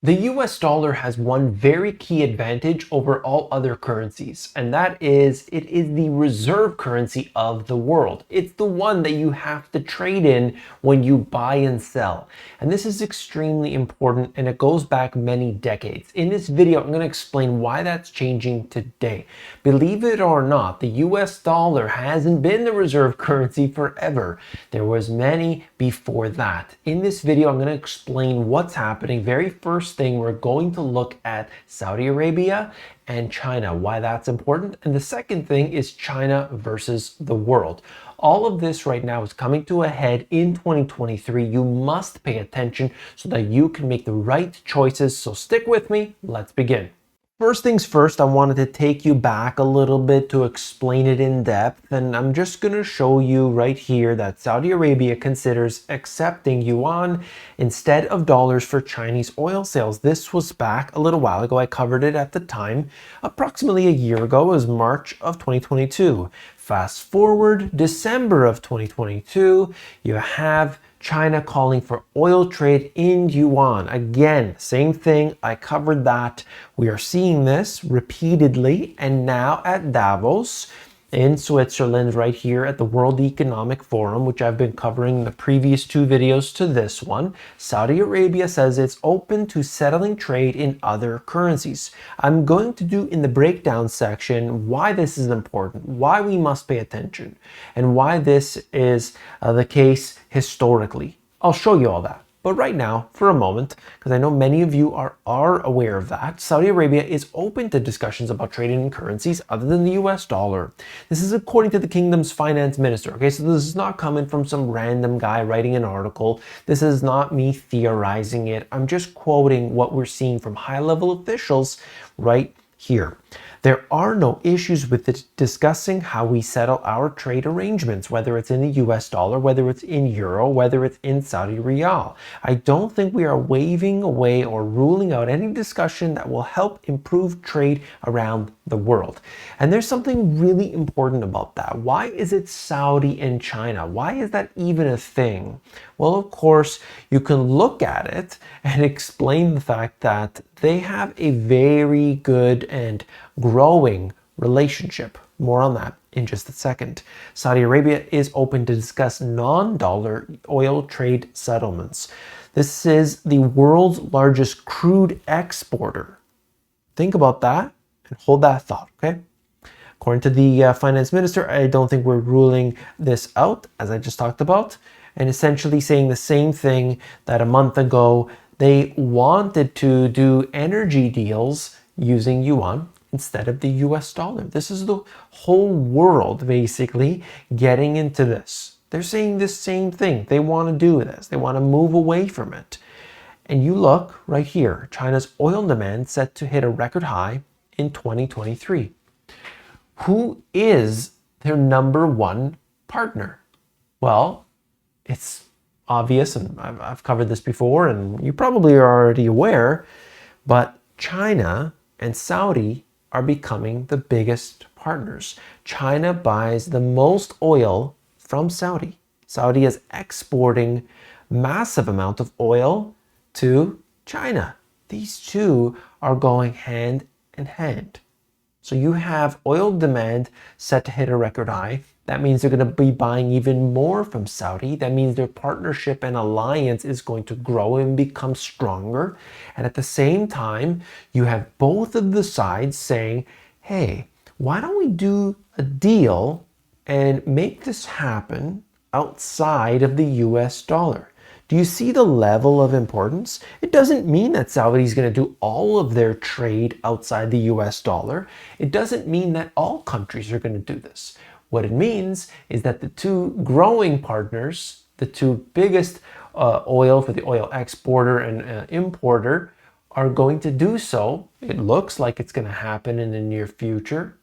The US dollar has one very key advantage over all other currencies, and that is it is the reserve currency of the world. It's the one that you have to trade in when you buy and sell. And this is extremely important, and it goes back many decades. In this video, I'm going to explain why that's changing today. Believe it or not, the US dollar hasn't been the reserve currency forever. There was many before that. In this video, I'm going to explain what's happening. Very first thing, we're going to look at Saudi Arabia and China, why that's important. And the second thing is China versus the world. All of this right now is coming to a head in 2023. You must pay attention so that you can make the right choices. So stick with me. Let's begin. First things first, I wanted to take you back a little bit to explain it in depth, and I'm just going to show you right here that Saudi Arabia considers accepting yuan instead of dollars for Chinese oil sales. This was back a little while ago. I covered it at the time, approximately a year ago. It was March of 2022. Fast forward December of 2022, you have China calling for oil trade in yuan. Again, same thing. I covered that. We are seeing this repeatedly. And now at Davos in Switzerland, right here at the World Economic Forum, which I've been covering in the previous two videos to this one, Saudi Arabia says it's open to settling trade in other currencies. I'm going to do in the breakdown section why this is important, why we must pay attention, and why this is the case historically. I'll show you all that. But right now, for a moment, because I know many of you are aware of that, Saudi Arabia is open to discussions about trading in currencies other than the US dollar. This is according to the kingdom's finance minister. Okay, so this is not coming from some random guy writing an article. This is not me theorizing it. I'm just quoting what we're seeing from high-level officials right here. There are no issues with discussing how we settle our trade arrangements, whether it's in the US dollar, whether it's in euro, whether it's in Saudi riyal. I don't think we are waving away or ruling out any discussion that will help improve trade around the world. And there's something really important about that. Why is it Saudi and China? Why is that even a thing? Well, of course, you can look at it and explain the fact that they have a very good and growing relationship. More on that in just a second. Saudi Arabia is open to discuss non-dollar oil trade settlements. This is the world's largest crude exporter. Think about that and hold that thought, okay? According to the finance minister, I don't think we're ruling this out, as I just talked about, and essentially saying the same thing that a month ago they wanted to do energy deals using yuan instead of the US dollar. This is the whole world basically getting into this. They're saying this same thing. They want to do this. They want to move away from it. And you look right here, China's oil demand set to hit a record high in 2023. Who is their number one partner? Well, it's obvious, and I've covered this before, and you probably are already aware, but China and Saudi are becoming the biggest partners. China buys the most oil from Saudi. Saudi is exporting massive amount of oil to China. These two are going hand in hand. So you have oil demand set to hit a record high. That means they're going to be buying even more from Saudi. That means their partnership and alliance is going to grow and become stronger. And at the same time, you have both of the sides saying, hey, why don't we do a deal and make this happen outside of the US dollar? Do you see the level of importance? It doesn't mean that Saudi is going to do all of their trade outside the US dollar. It doesn't mean that all countries are going to do this. What it means is that the two growing partners, the two biggest oil for the oil exporter and importer, are going to do so. It looks like it's going to happen in the near future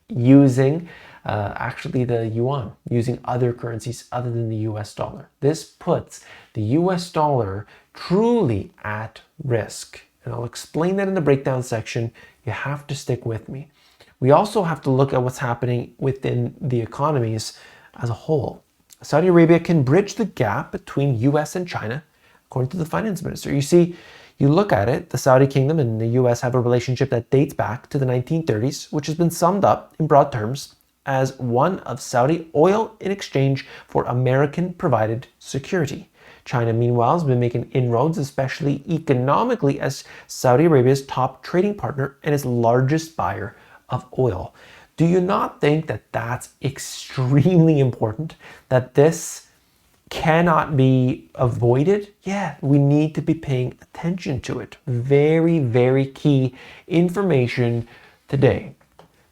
using actually the yuan, using other currencies other than the US dollar. This puts the US dollar truly at risk. And I'll explain that in the breakdown section. You have to stick with me. We also have to look at what's happening within the economies as a whole. Saudi Arabia can bridge the gap between US and China, according to the finance minister. You see, You look at it, the Saudi kingdom and the US have a relationship that dates back to the 1930s, which has been summed up in broad terms as one of Saudi oil in exchange for American provided security. China, meanwhile, has been making inroads, especially economically, as Saudi Arabia's top trading partner and its largest buyer of oil. Do you not think that that's extremely important? That this cannot be avoided? Yeah, we need to be paying attention to it. Very, very key information today.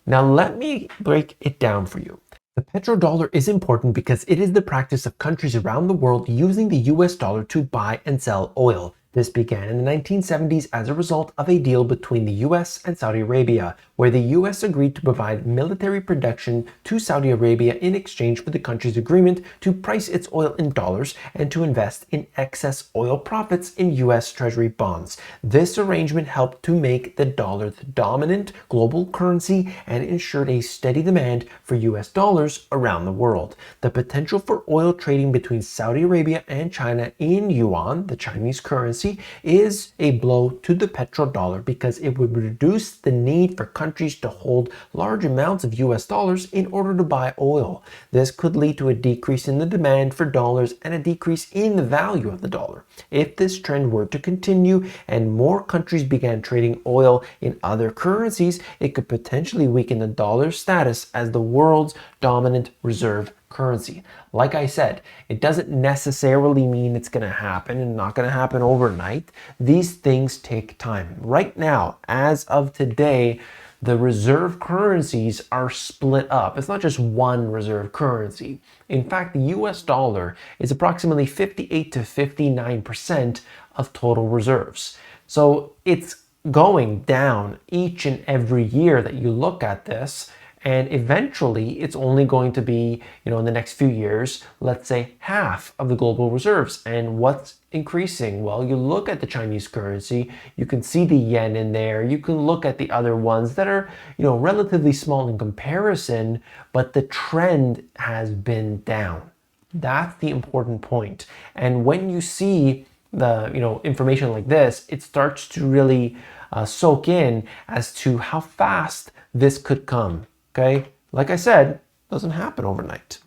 Now, let me break it down for you. The petrodollar is important because it is the practice of countries around the world using the US dollar to buy and sell oil. This began in the 1970s as a result of a deal between the US and Saudi Arabia, where the US agreed to provide military protection to Saudi Arabia in exchange for the country's agreement to price its oil in dollars and to invest in excess oil profits in US Treasury bonds. This arrangement helped to make the dollar the dominant global currency and ensured a steady demand for US dollars around the world. The potential for oil trading between Saudi Arabia and China in Yuan, the Chinese currency, is a blow to the petrodollar because it would reduce the need for countries to hold large amounts of US dollars in order to buy oil. This could lead to a decrease in the demand for dollars and a decrease in the value of the dollar. If this trend were to continue and more countries began trading oil in other currencies, it could potentially weaken the dollar's status as the world's dominant reserve currency. Like I said, it doesn't necessarily mean it's going to happen and not going to happen overnight. These things take time. Right now, as of today, the reserve currencies are split up. It's not just one reserve currency. In fact, the US dollar is approximately 58 to 59% of total reserves. So it's going down each and every year that you look at this. And eventually, it's only going to be, in the next few years, let's say half of the global reserves. And what's increasing? Well, you look at the Chinese currency, you can see the yen in there. You can look at the other ones that are, relatively small in comparison, but the trend has been down. That's the important point. And when you see the, information like this, it starts to really soak in as to how fast this could come. Okay, like I said, it doesn't happen overnight.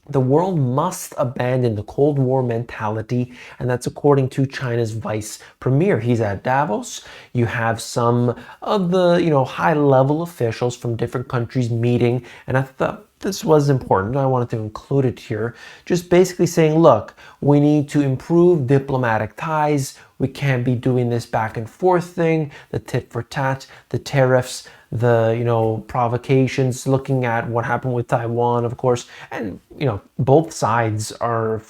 The world must abandon the Cold War mentality, and that's according to China's vice premier. He's at Davos. You have some of the, high-level officials from different countries meeting, and I thought this was important. I wanted to include it here. Just basically saying, look, we need to improve diplomatic ties. We can't be doing this back and forth thing, the tit for tat, the tariffs, the provocations, looking at what happened with Taiwan, of course, and both sides are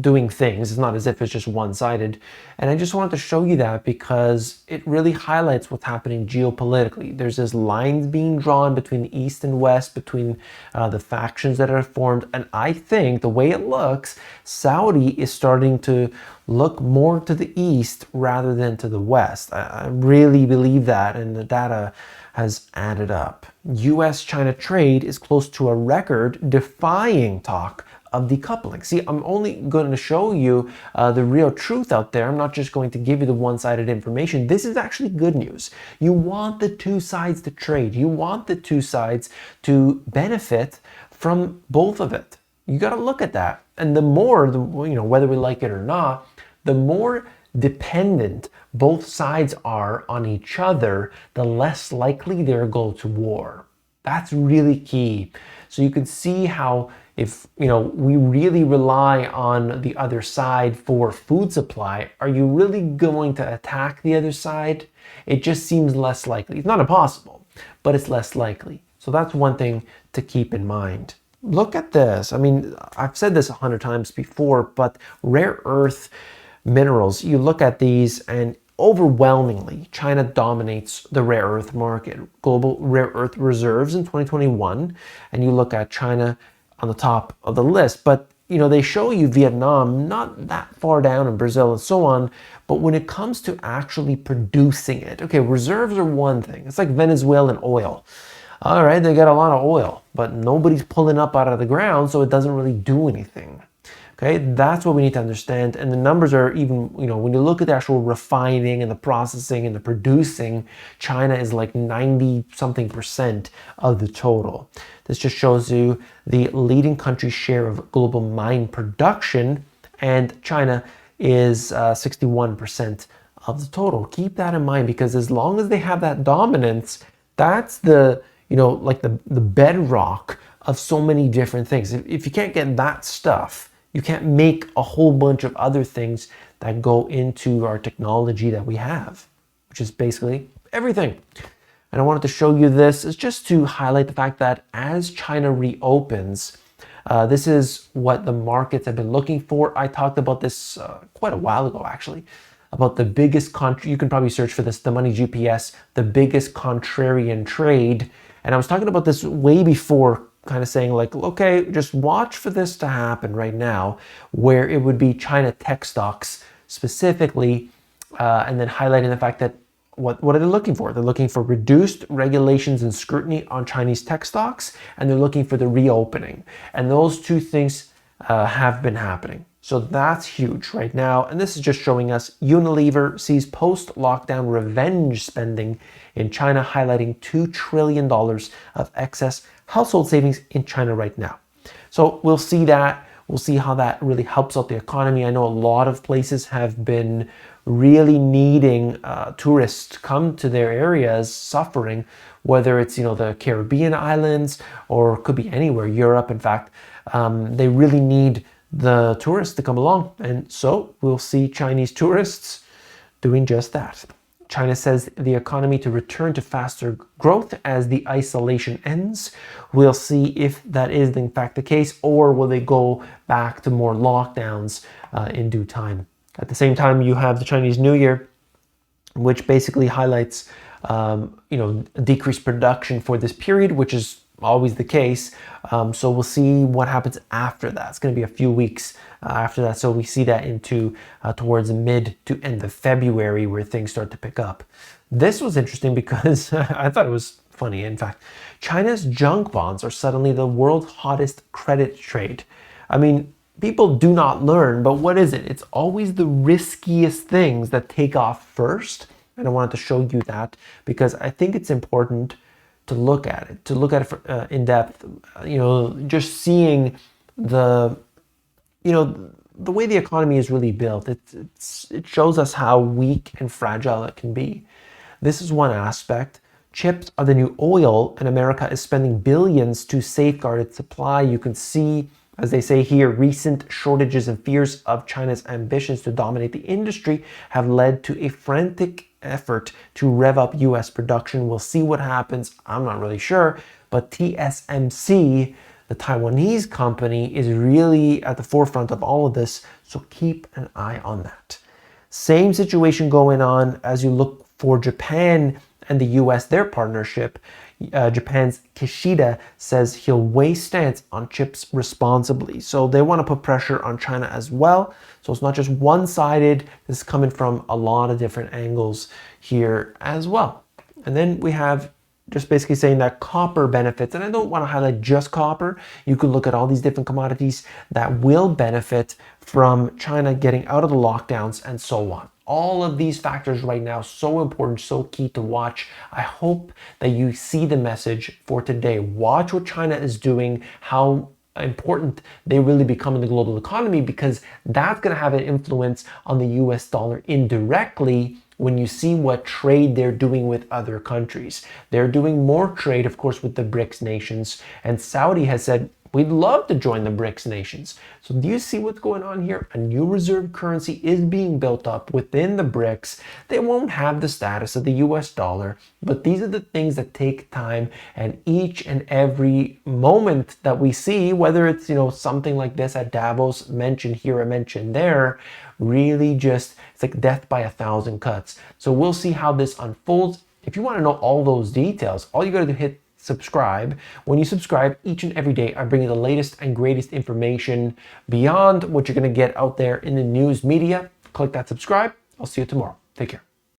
doing things. It's not as if it's just one-sided. And I just wanted to show you that because it really highlights what's happening geopolitically. There's this lines being drawn between the East and West, between the factions that are formed, and I think the way it looks, Saudi is starting to look more to the East rather than to the West. I really believe that, and the data has added up. US-China trade is close to a record, defying talk of decoupling. See, I'm only going to show you the real truth out there. I'm not just going to give you the one-sided information. This is actually good news. You want the two sides to trade. You want the two sides to benefit from both of it. You got to look at that. And the more, whether we like it or not, the more dependent both sides are on each other, the less likely they'll go to war. That's really key. So you can see how if we really rely on the other side for food supply, are you really going to attack the other side? It just seems less likely. It's not impossible, but it's less likely. So that's one thing to keep in mind. Look at this. I mean, I've said this 100 times before, but rare earth minerals, you look at these and overwhelmingly, China dominates the rare earth market. Global rare earth reserves in 2021, and you look at China on the top of the list. But, they show you Vietnam not that far down, and Brazil and so on. But when it comes to actually producing it, okay, reserves are one thing. It's like Venezuelan oil. All right, they got a lot of oil, but nobody's pulling up out of the ground, so it doesn't really do anything. Okay, that's what we need to understand. And the numbers are even, when you look at the actual refining and the processing and the producing, China is like 90 something percent of the total. This just shows you the leading country's share of global mine production, and China is 61% of the total. Keep that in mind, because as long as they have that dominance, that's the, like the bedrock of so many different things. If you can't get that stuff, you can't make a whole bunch of other things that go into our technology that we have, which is basically everything. And I wanted to show you this is just to highlight the fact that as China reopens, this is what the markets have been looking for. I talked about this quite a while ago, actually, about the biggest you can probably search for this, the Money GPS, the biggest contrarian trade. And I was talking about this way before, kind of saying like, okay, just watch for this to happen right now, where it would be China tech stocks specifically, and then highlighting the fact that what are they looking for? They're looking for reduced regulations and scrutiny on Chinese tech stocks, and they're looking for the reopening. And those two things have been happening. So that's huge right now. And this is just showing us Unilever sees post-lockdown revenge spending in China, highlighting $2 trillion of excess household savings in China right now. So we'll see that. We'll see how that really helps out the economy. I know a lot of places have been really needing tourists to come to their areas, suffering, whether it's, the Caribbean islands or could be anywhere, Europe, in fact. They really need the tourists to come along. And so we'll see Chinese tourists doing just that. China says the economy to return to faster growth as the isolation ends. We'll see if that is in fact the case, or will they go back to more lockdowns in due time. At the same time, you have the Chinese New Year, which basically highlights decreased production for this period, which is always the case. So we'll see what happens after that. It's going to be a few weeks after that. So we see that into towards mid to end of February, where things start to pick up. This was interesting because I thought it was funny. In fact, China's junk bonds are suddenly the world's hottest credit trade. I mean, people do not learn, but what is it? It's always the riskiest things that take off first. And I wanted to show you that because I think it's important to look at it in depth, just seeing the way the economy is really built. It shows us how weak and fragile it can be. This is one aspect. Chips are the new oil, and America is spending billions to safeguard its supply. You can see, as they say here, recent shortages and fears of China's ambitions to dominate the industry have led to a frantic effort to rev up US production. We'll see what happens. I'm not really sure, but TSMC, the Taiwanese company, is really at the forefront of all of this, so keep an eye on that. Same situation going on as you look for Japan and the US, their partnership. Japan's Kishida says he'll weigh stance on chips responsibly. So they want to put pressure on China as well. So it's not just one-sided. This is coming from a lot of different angles here as well. And then we have just basically saying that copper benefits, and I don't want to highlight just copper. You could look at all these different commodities that will benefit from China getting out of the lockdowns and so on. All of these factors right now, so important, so key to watch. I hope that you see the message for today. Watch what China is doing, how important they really become in the global economy, because that's going to have an influence on the US dollar indirectly when you see what trade they're doing with other countries. They're doing more trade, of course, with the BRICS nations, and Saudi has said, we'd love to join the BRICS nations. So do you see what's going on here? A new reserve currency is being built up within the BRICS. They won't have the status of the US dollar, but these are the things that take time, and each and every moment that we see, whether it's, something like this at Davos, mentioned here or mentioned there, really just, it's like death by 1,000 cuts. So we'll see how this unfolds. If you want to know all those details, all you got to do is hit subscribe. When you subscribe each and every day, I bring you the latest and greatest information beyond what you're going to get out there in the news media. Click that subscribe. I'll see you tomorrow. Take care.